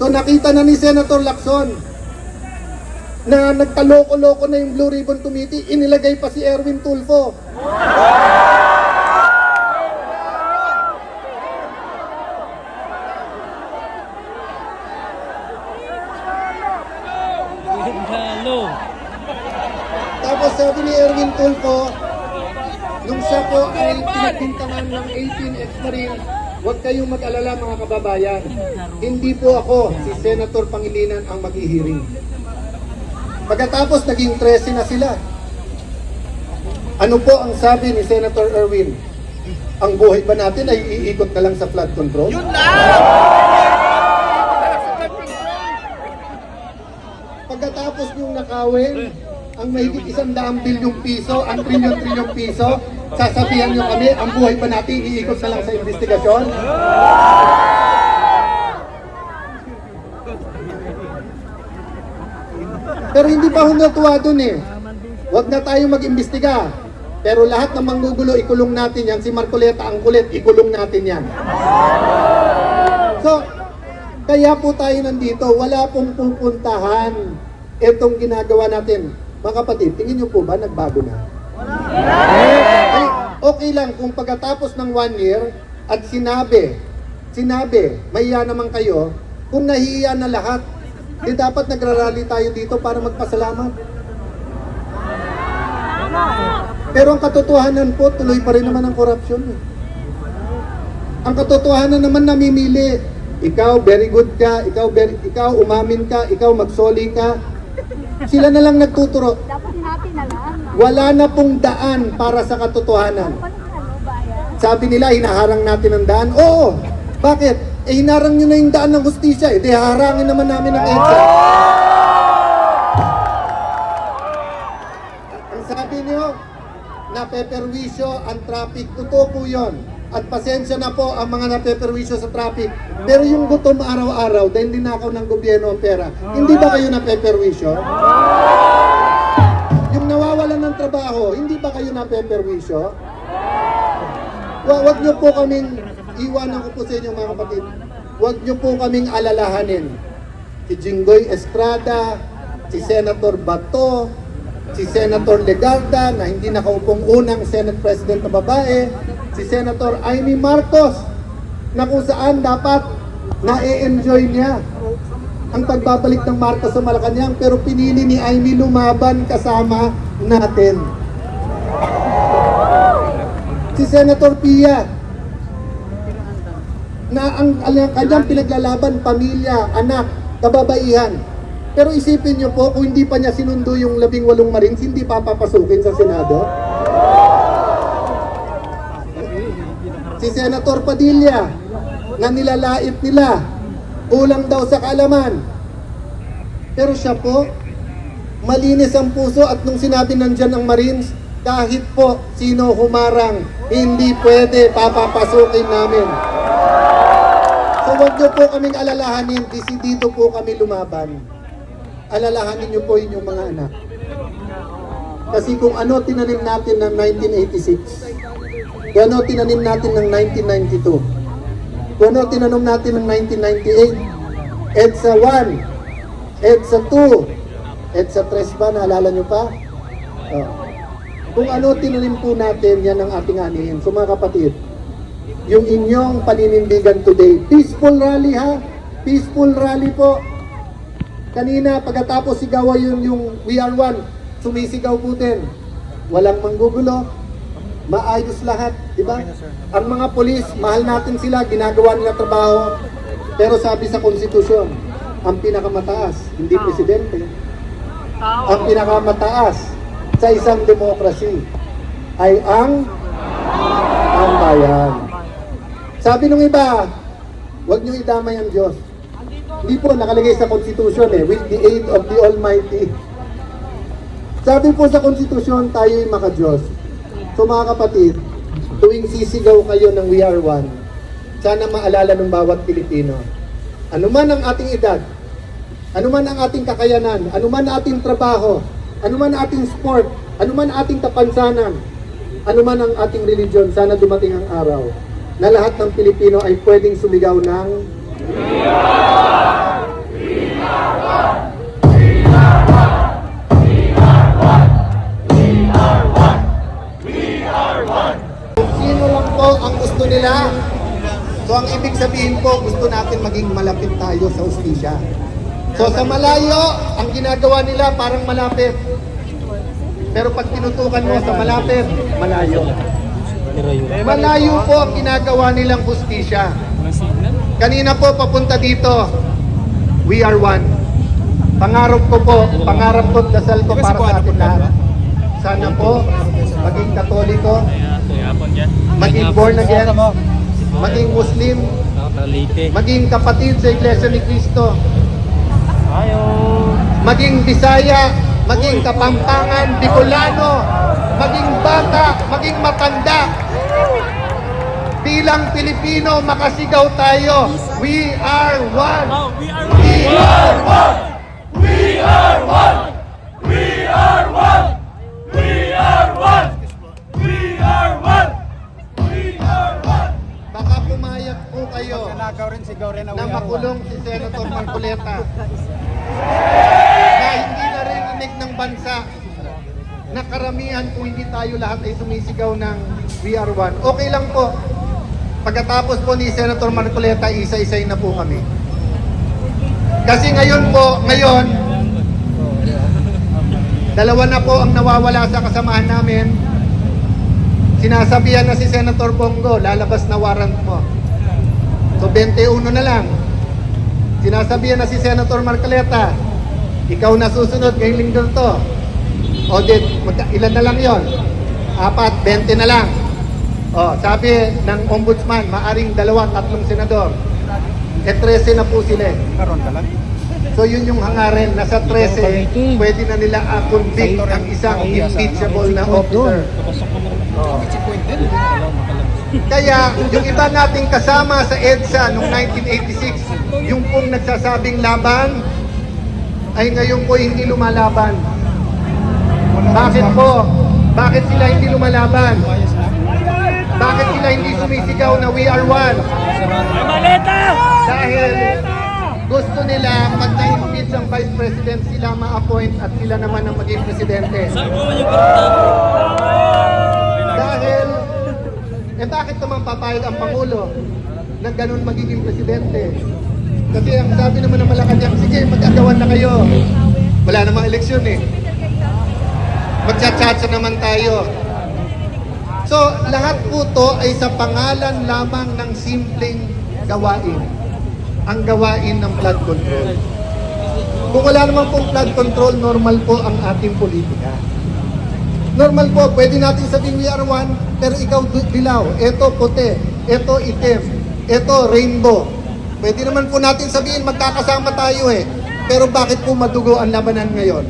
So nakita na ni Senator Lacson na nagkaloko-loko na yung Blue Ribbon Committee, inilagay pa si Erwin Tulfo. Tapos sabi ni Erwin Tulfo, nung siya po ay pinagbintangan ng 18 ex-Marine, huwag kayong mag-alala mga kababayan. Hindi po ako, si Senator Pangilinan ang mag-hearing. Pagkatapos naging 13 na sila. Ano po ang sabi ni Senator Erwin? Ang buhay ba natin ay iikot na lang sa flood control? Yun lang! Pagkatapos yung nakawin, ang mahigit 100 bilyong piso, ang trilyon-trilyong piso, sasabihan nyo kami, ang buhay ba natin iikot na lang sa investigasyon? Pero hindi pa natuwa dun eh. Huwag na tayo mag-imbestiga. Pero lahat ng manggugulo, ikulong natin yan. Si Marcoleta ang kulit, ikulong natin yan. So, kaya po tayo nandito. Wala pong pupuntahan itong ginagawa natin. Mga kapatid, tingin nyo po ba nagbago na? Ay, okay lang kung pagkatapos ng 1 year at sinabi, mahiya naman kayo, kung nahiya na lahat, di dapat nagrarally tayo dito para magpasalamat. Pero ang katotohanan po, tuloy pa rin naman ang korupsyon. Ang katotohanan naman namimili. Ikaw, very good ka. Ikaw umamin ka. Ikaw magsoli ka. Sila na lang nagtuturo. Dapat natin na lang. Wala na pong daan para sa katotohanan. Sabi nila, hinaharang natin ang daan. Oo. Bakit? Hinarang nyo na yung daan ng hustisya. Di harangin naman namin ang EDSA. Ang sabi nyo, napeperwisyo ang traffic. Totoo po yun. At pasensya na po ang mga napeperwisyo sa traffic. Pero yung gutom araw-araw dahil ninakaw ng gobyerno ang pera, hindi ba kayo napeperwisyo? Yung nawawalan ng trabaho, hindi ba kayo napeperwisyo? Huwag nyo po kaming, iwanan ko po sa inyo mga kapatid, huwag nyo po kaming alalahanin. Si Jinggoy Estrada, si Senator Bato, si Senator Legarda na hindi nakaupong unang Senate President na babae, si Senator Amy Marcos na kung saan dapat na-enjoy niya ang pagbabalik ng Marcos sa Malacanang, pero pinili ni Amy lumaban kasama natin. Si Senator Pia na ang kanyang pinaglalaban, pamilya, anak, kababaihan. Pero isipin niyo po, kung hindi pa niya sinundo yung 18 Marines, hindi papapasukin sa Senado. Si Senator Padilla, na nilalait nila, kulang daw sa kaalaman. Pero siya po, malinis ang puso at nung sinabi nandyan ang Marines, kahit po sino humarang, hindi pwede, papapasukin namin. So huwag niyo po kaming alalahanin, desidido po kami lumaban. Alalahanin niyo po inyong mga anak. Kasi kung ano tinanim natin ng 1986, kung ano tinanim natin ng 1992, kung ano tinanim natin ng 1998, EDSA 1, EDSA 2, EDSA 3 ba, naalala niyo pa? Kung ano tinanim po natin, yan ang ating anihin. So mga kapatid, yung inyong paninindigan today, peaceful rally ha? Peaceful rally po. Kanina, pagkatapos sigaw yung We Are One, sumisigaw po din. Walang manggugulo, maayos lahat, di ba? Ang mga polis, mahal natin sila, ginagawa nila trabaho. Pero sabi sa konstitusyon, ang pinakamataas, hindi presidente. Ang pinakamataas sa isang demokrasi ay ang bayan. Sabi nung iba, huwag niyo idamay ang Diyos. Hindi po nakalagay sa konstitusyon with the aid of the Almighty. Sabi po sa konstitusyon, tayo'y maka-Diyos. So mga kapatid, tuwing sisigaw kayo ng We Are One, sana maalala ng bawat Pilipino, anuman ang ating edad, anuman ang ating kakayanan, anuman ang ating trabaho, anuman ang ating sport, anuman ang ating kapansanan, anuman ang ating religion, sana dumating ang araw na lahat ng Pilipino ay pwedeng sumigaw ng maging malapit tayo sa hustisya. So sa malayo, ang ginagawa nila parang malapit. Pero pag tinutukan mo sa malapit, malayo. Malayo po ang ginagawa nilang hustisya. Kanina po papunta dito, we are one. Pangarap ko, dasal ko para sa atin lahat. Sana po, maging Katoliko, maging born again, maging Muslim, maging kapatid sa Iglesia ni Cristo, maging Bisaya, maging Kapampangan, Bicolano, maging bata, maging matanda. Bilang Pilipino, makasigaw tayo. We are one. We are one. We are one. We are one. We are one. We are one. We are one. Baka pumayag po kayo na makulong si Senator Marcoleta na hindi narinig ng bansa na karamihan kung hindi tayo lahat ay sumisigaw ng we are one. Okay lang po. Pagkatapos po ni Senator Marcoleta, isa-isay na po kami. Kasi ngayon, dalawa na po ang nawawala sa kasamahan namin. Sinasabihan na si Senator Bongo, lalabas na warrant mo. So 21 na lang. Sinasabihan na si Senator Marcoleta, ikaw na susunod ngayong linggo to. O ilan na lang yon? 4, 20 na lang. O, sabi ng ombudsman, maaring 2, 3 senador. 13 na po sila. So yun yung hangarin, nasa 13, pwede na nila convict ang isang impeachable na officer. Kaya yung iba nating kasama sa EDSA noong 1986, yung pong nagsasabing laban, ay ngayon po hindi lumalaban. Bakit po? Bakit sila hindi lumalaban? Bakit sila hindi sumisigaw na we are one? Dahil gusto nila pag na-impeach ang Vice President, sila ma-appoint at sila naman ang maging presidente. Dahil, bakit naman papayag ang Pangulo na ganun magiging presidente? Kasi ang sabi naman ng Malacanang, sige, mag-agawan na kayo. Wala namang eleksyon eh. Magchat-chatsa naman tayo. So, lahat po to ay sa pangalan lamang ng simpleng gawain. Ang gawain ng flood control. Kung wala naman pong flood control, normal po ang ating politika. Normal po, pwede natin sabihin we are one, pero ikaw dilaw, eto puti, eto itim, eto rainbow. Pwede naman po natin sabihin magkakasama tayo eh. Pero bakit po madugo ang labanan ngayon?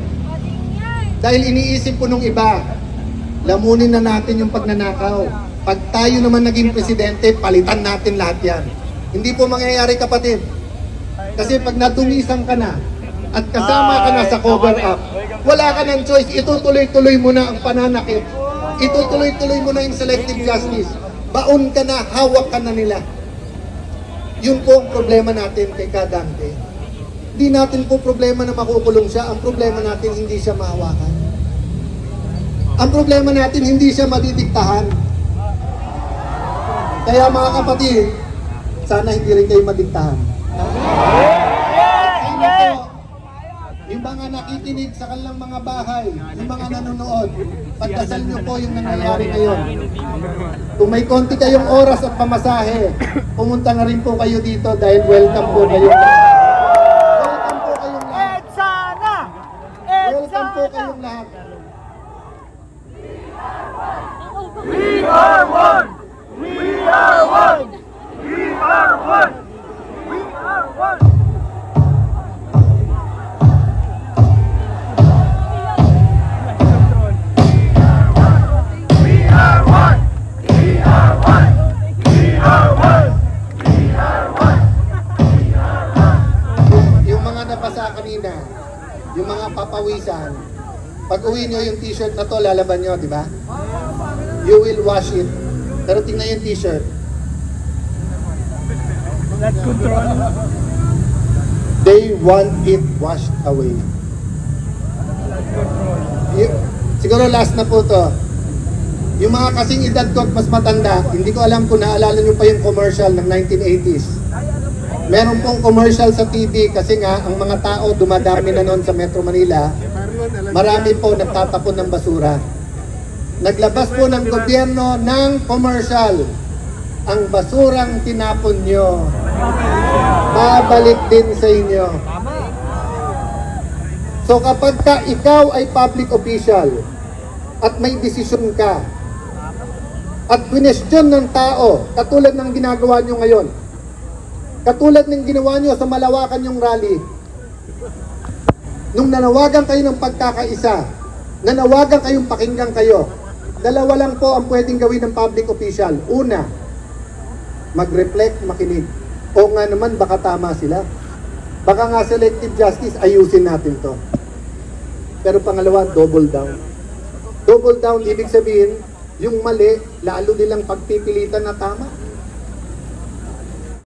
Dahil iniisip po nung iba, lamunin na natin yung pagnanakaw. Pag tayo naman naging presidente, palitan natin lahat yan. Hindi po mangyayari, kapatid. Kasi pag natulisan ka na at kasama ka na sa cover up, wala ka ng choice. Itutuloy-tuloy mo na ang pananakit. Itutuloy-tuloy mo na yung selective justice. Baon ka na, hawak ka na nila. Yun po ang problema natin kay Kadante. Hindi natin po problema na makukulong siya. Ang problema natin, hindi siya mahawakan. Ang problema natin, hindi siya madidiktahan. Kaya mga kapatid, sana hindi rin kayo madiktahan. Yung mga nakikinig sa kanilang mga bahay, yung mga nanonood, pagdasal nyo po yung nangyayari ngayon. Kung may konti kayong oras at pamasahe, pumunta na rin po kayo dito dahil welcome po kayo. Welcome po kayong lahat. Welcome po kayong lahat. We are one! We are one! We are one! We are one! We are one! We are one! We are one! We are one! We are one! Yung mga nabasa kanina, yung mga papawisan, pag uwi nyo yung t-shirt na to, lalaban nyo, di ba? You will wash it. Pero tingnan yung t-shirt. Flood control. They want it washed away. Siguro last na po to. Yung mga kasing edad ko at mas matanda, hindi ko alam kung naalala nyo pa yung commercial ng 1980s. Meron pong commercial sa TV kasi nga ang mga tao dumadami na noon sa Metro Manila. Marami po nagtatapon ng basura. Naglabas po ng gobyerno ng commercial. Ang basurang tinapon nyo, babalik din sa inyo. So kapag ka ikaw ay public official at may desisyon ka at question ng tao, katulad ng ginagawa nyo ngayon, katulad ng ginawa nyo sa Malawakan yung rally, nung nanawagan kayo ng pagkakaisa, nanawagan kayong pakinggan kayo, dalawa lang po ang pwedeng gawin ng public official. Una, mag-reflect, makinig. O nga naman, baka tama sila. Baka nga selective justice, ayusin natin to. Pero pangalawa, double down. Double down, ibig sabihin, yung mali, lalo nilang pagpipilitan na tama.